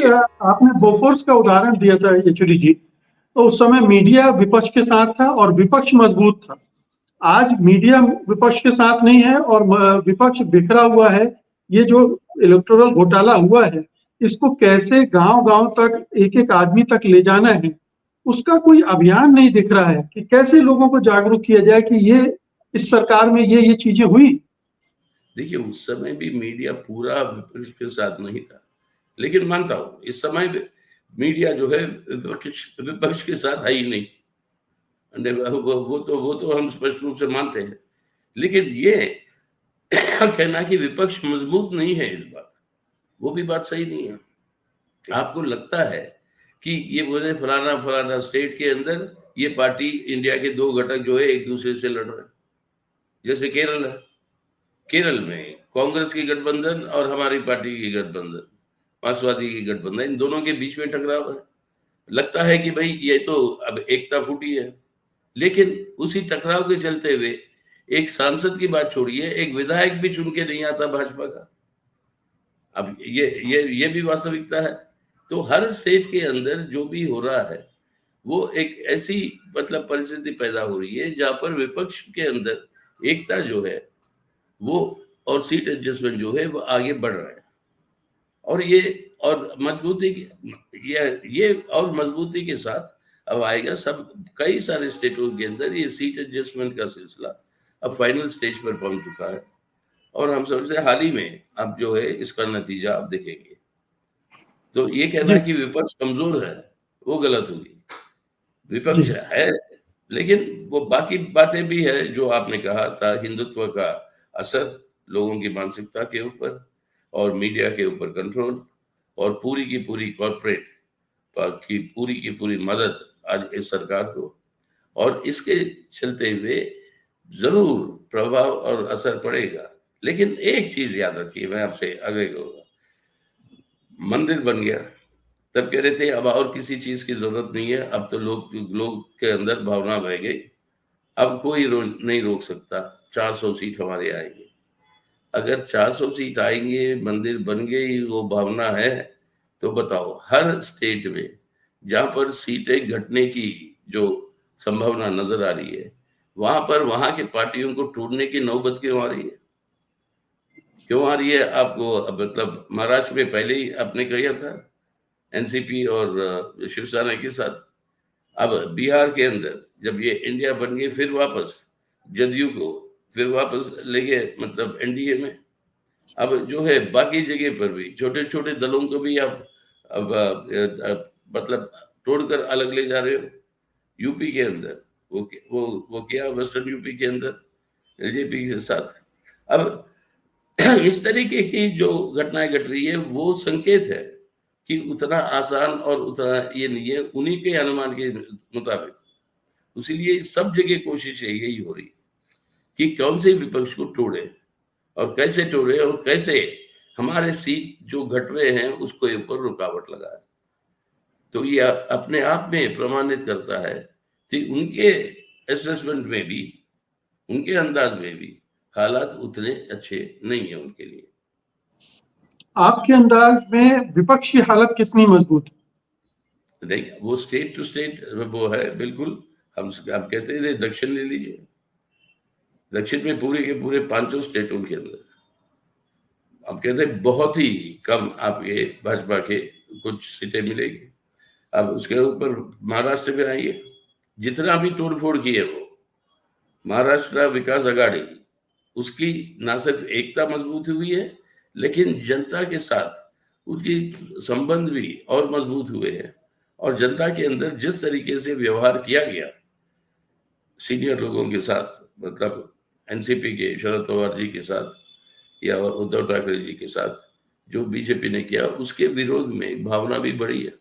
आपने बोफोर्स का उदाहरण दिया था येचुरी जी, तो उस समय मीडिया विपक्ष के साथ था और विपक्ष मजबूत था। आज मीडिया विपक्ष के साथ नहीं है और विपक्ष बिखरा हुआ है। ये जो इलेक्टोरल घोटाला हुआ है, इसको कैसे गांव-गांव तक, एक-एक आदमी तक ले जाना है, उसका कोई अभियान नहीं दिख रहा है कि कैसे लोगों को जागरूक किया जाए कि ये इस सरकार में ये चीजें हुई। देखिए, उस समय भी मीडिया पूरा विपक्ष के साथ नहीं था, लेकिन मानता हूँ इस समय मीडिया जो है विपक्ष के साथ है ही नहीं। वो तो हम स्पष्ट रूप से मानते हैं, लेकिन ये कहना कि विपक्ष मजबूत नहीं है इस बार, वो भी बात सही नहीं है। आपको लगता है कि ये बोले फलाना फलाना स्टेट के अंदर ये पार्टी इंडिया के दो घटक जो है एक दूसरे से लड़ रहे हैं, जैसे केरल है। केरल में कांग्रेस की गठबंधन और हमारी पार्टी की गठबंधन, मार्क्सवादी की गठबंधन, इन दोनों के बीच में टकराव है। लगता है कि भाई ये तो अब एकता फूटी है, लेकिन उसी टकराव के चलते हुए एक सांसद की बात छोड़िए, एक विधायक भी चुन के नहीं आता भाजपा का। अब ये भी वास्तविकता है। तो हर स्टेट के अंदर जो भी हो रहा है वो एक ऐसी मतलब परिस्थिति पैदा हो रही है जहां पर विपक्ष के अंदर एकता जो है वो और सीट एडजस्टमेंट जो है वो आगे बढ़ रहा है। और ये और मजबूती के साथ अब आएगा। सब कई सारे स्टेटों के अंदर ये सीट एडजस्टमेंट का सिलसिला अब फाइनल स्टेज पर पहुंच चुका है और हम समझते हाल ही में अब जो है इसका नतीजा आप देखेंगे। तो ये कहना कि विपक्ष कमजोर है वो गलत होगी। विपक्ष है, लेकिन वो बाकी बातें भी है जो आपने कहा था, हिंदुत्व का असर लोगों की मानसिकता के ऊपर और मीडिया के ऊपर कंट्रोल और पूरी की पूरी कॉर्पोरेट की पूरी मदद आज इस सरकार को, और इसके चलते हुए जरूर प्रभाव और असर पड़ेगा। लेकिन एक चीज याद रखिए, मैं आपसे आगे कहूंगा, मंदिर बन गया तब कह रहे थे अब और किसी चीज की जरूरत नहीं है, अब तो लोग के अंदर भावना बह गई, अब कोई नहीं रोक सकता, 400 सीट हमारे आएंगे। अगर 400 सीट आएंगे, मंदिर बन गई, वो भावना है, तो बताओ हर स्टेट में जहां पर सीटें घटने की जो संभावना नजर आ रही है वहां पर वहां के पार्टियों को टूटने की नौबत क्यों आ रही है? क्यों आ रही है? आपको मतलब महाराष्ट्र में पहले ही आपने कहा था एनसीपी और शिवसेना के साथ, अब बिहार के अंदर जब ये इंडिया बन गई फिर वापस जदयू को फिर वापस ले गए मतलब एनडीए में। अब जो है बाकी जगह पर भी छोटे छोटे दलों को भी आप अब मतलब तोड़कर अलग ले जा रहे हो। यूपी के अंदर वो क्या वेस्टर्न यूपी के अंदर एलजेपी के साथ। अब इस तरीके की जो घटनाएं घट रही है वो संकेत है कि उतना आसान और उतना ये नहीं है उन्हीं के अनुमान के मुताबिक। इसीलिए सब जगह कोशिश यही हो रही है कि कौन से विपक्ष को तोड़े और कैसे हमारे सीट जो घट रहे हैं उसको ऊपर रुकावट लगाए। तो ये अपने आप में प्रमाणित करता है कि उनके असेसमेंट में भी, उनके अंदाज में भी हालात उतने अच्छे नहीं है उनके लिए। आपके अंदाज में विपक्ष की हालत कितनी मजबूत है? देखिए वो स्टेट टू स्टेट वो है बिल्कुल। हम कहते थे दक्षिण ले लीजिए, दक्षिण में पूरे के पूरे 500 स्टेट उनके अंदर, अब कहते हैं बहुत ही कम आपके भाजपा के कुछ सीटें मिलेगी। अब उसके ऊपर महाराष्ट्र में आइए, जितना भी तोड़फोड़ की है वो महाराष्ट्र विकास आघाड़ी, उसकी ना सिर्फ एकता मजबूत हुई है लेकिन जनता के साथ उसकी संबंध भी और मजबूत हुए हैं। और जनता के अंदर जिस तरीके से व्यवहार किया गया सीनियर लोगों के साथ, मतलब एनसीपी के शरद पवार जी के साथ या उद्धव ठाकरे जी के साथ जो बीजेपी ने किया, उसके विरोध में भावना भी बढ़ी है,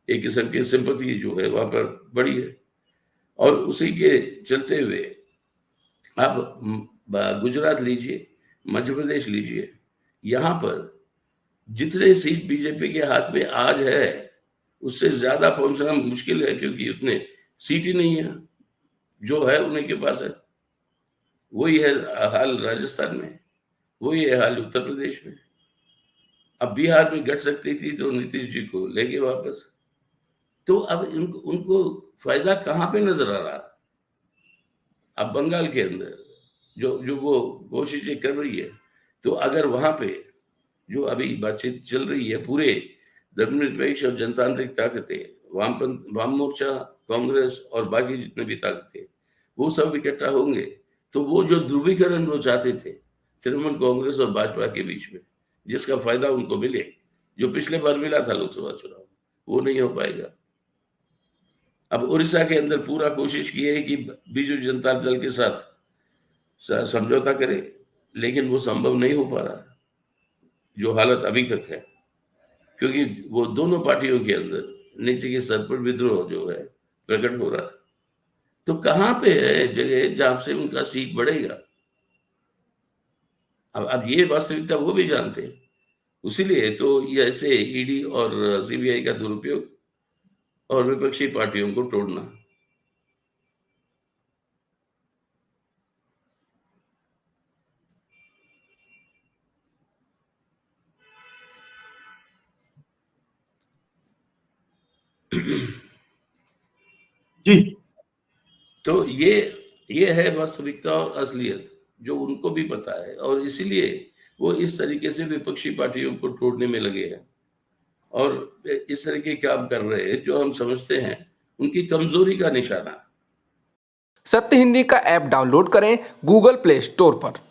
एक किस्म की सिंपैथी जो है वहां पर बढ़ी है। और उसी के चलते हुए आप गुजरात लीजिए, मध्य प्रदेश लीजिए, यहाँ पर जितने सीट बीजेपी के हाथ में आज है उससे ज्यादा पहुंचना मुश्किल है, क्योंकि उतने सीट ही नहीं है, जो है उन्हीं के पास है। वही है हाल राजस्थान में, वही है हाल उत्तर प्रदेश में। अब बिहार में घट सकती थी तो नीतीश जी को लेके वापस। तो अब उनको फायदा कहाँ पे नजर आ रहा? अब बंगाल के अंदर जो जो वो कोशिशें कर रही है, तो अगर वहां पे जो अभी बातचीत चल रही है, पूरे धर्मनिरपेक्ष और जनतांत्रिक ताकतें, वामपंथ, वाम मोर्चा, कांग्रेस और बाकी जितने भी ताकतें, वो सब इकट्ठा होंगे, तो वो जो ध्रुवीकरण वो चाहते थे तृणमूल कांग्रेस और भाजपा के बीच में, जिसका फायदा उनको मिले, जो पिछले बार मिला था लोकसभा चुनाव, वो नहीं हो पाएगा। अब उड़ीसा के अंदर पूरा कोशिश की है कि बीजू जनता दल के साथ समझौता करे, लेकिन वो संभव नहीं हो पा रहा, जो हालत अभी तक है, क्योंकि वो दोनों पार्टियों के अंदर नीचे के स्तर पर विद्रोह जो है प्रकट हो रहा है। तो कहां पे है जगह जहां से उनका सीट बढ़ेगा? अब ये वास्तविकता वो भी जानते हैं, उसीलिए तो ये ऐसे ईडी और सीबीआई का दुरुपयोग और विपक्षी पार्टियों को तोड़ना। जी, तो ये है वास्तविकता और असलियत, जो उनको भी पता है, और इसीलिए वो इस तरीके से विपक्षी पार्टियों को तोड़ने में लगे हैं और इस तरह के काम कर रहे हैं जो हम समझते हैं उनकी कमजोरी का निशाना। सत्य हिंदी का ऐप डाउनलोड करें गूगल प्ले स्टोर पर।